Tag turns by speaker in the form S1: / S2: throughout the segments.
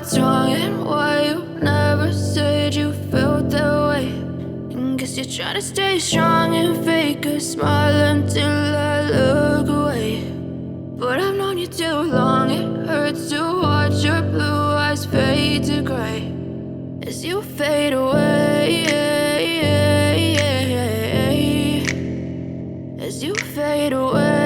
S1: what's wrong and why you never said you felt that way. And guess you're trying to stay strong and fake a smile until I look away. But I've known you too long, it hurts to watch your blue eyes fade to gray as you fade away, as you fade away.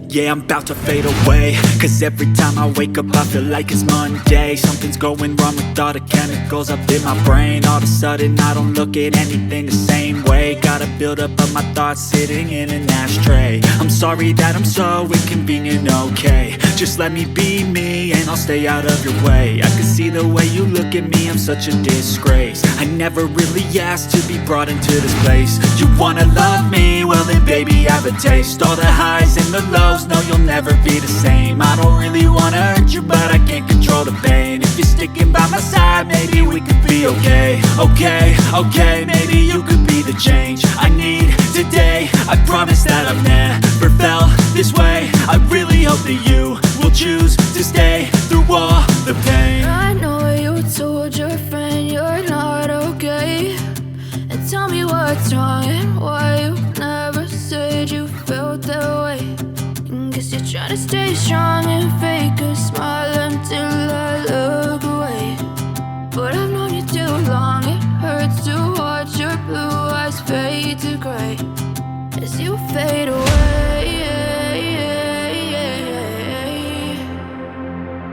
S2: Yeah, I'm about to fade away, cause every time I wake up I feel like it's Monday. Something's going wrong with all the chemicals up in my brain. All of a sudden I don't look at anything the same way. Gotta build up of my thoughts sitting in an ashtray. I'm sorry that I'm so inconvenient, okay. Just let me be me and I'll stay out of your way. I can see the way you look at me, I'm such a disgrace. I never really asked to be brought into this place. You wanna love me? Well then baby I have a taste. All the highs and the lows, no you'll never be the same. I don't really wanna hurt you but I can't control the pain. If you're sticking by my side maybe we could be okay. Okay, maybe you could be the change I need today. I promise that I've never felt this way. I really hope that you will choose to stay through all the pain.
S1: I know you told your friend you're not okay, and tell me what's wrong and why you never said you felt that way. And guess you're trying to stay strong and fake a smile until I look away. But I've known you too long, it hurts to watch your blue eyes fade to gray as you fade away,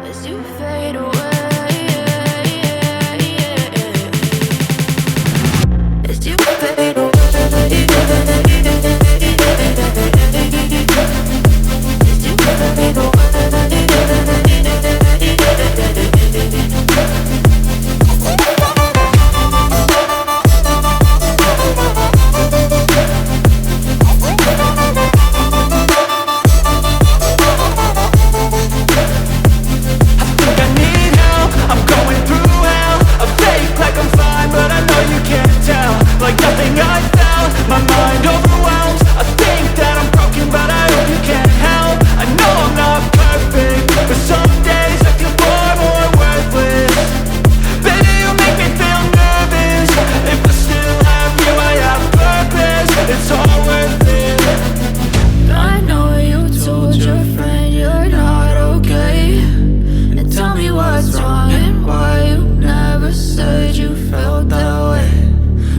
S1: as you fade away, as you fade away, as you fade away.
S2: Like nothing I felt, my mind overwhelms. I think that I'm broken but I hope you can't help. I know I'm not perfect, but some days I feel far more worthless. Baby, you make me feel nervous. If I still have you, I have purpose. It's all worth it.
S1: I know you told your friend you're not okay, and tell me what's wrong and why you never said you felt that way.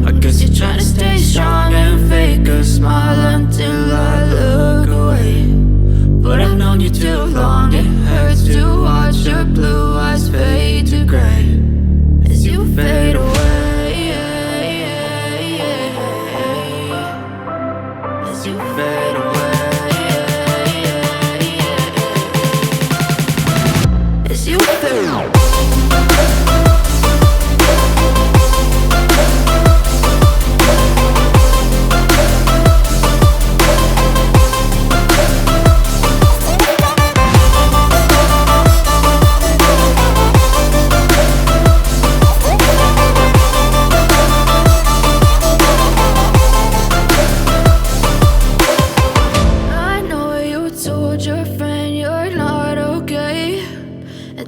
S1: I guess you're trying to stay strong and fake a smile until I look away. But I've known you too long, it hurts to watch your blue eyes fade to gray as you fade away, as you fade away, as you fade away.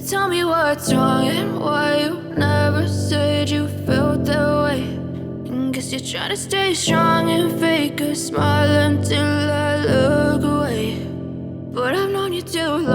S1: Tell me what's wrong and why you never said you felt that way. And guess you're trying to stay strong and fake a smile until I look away. But I've known you too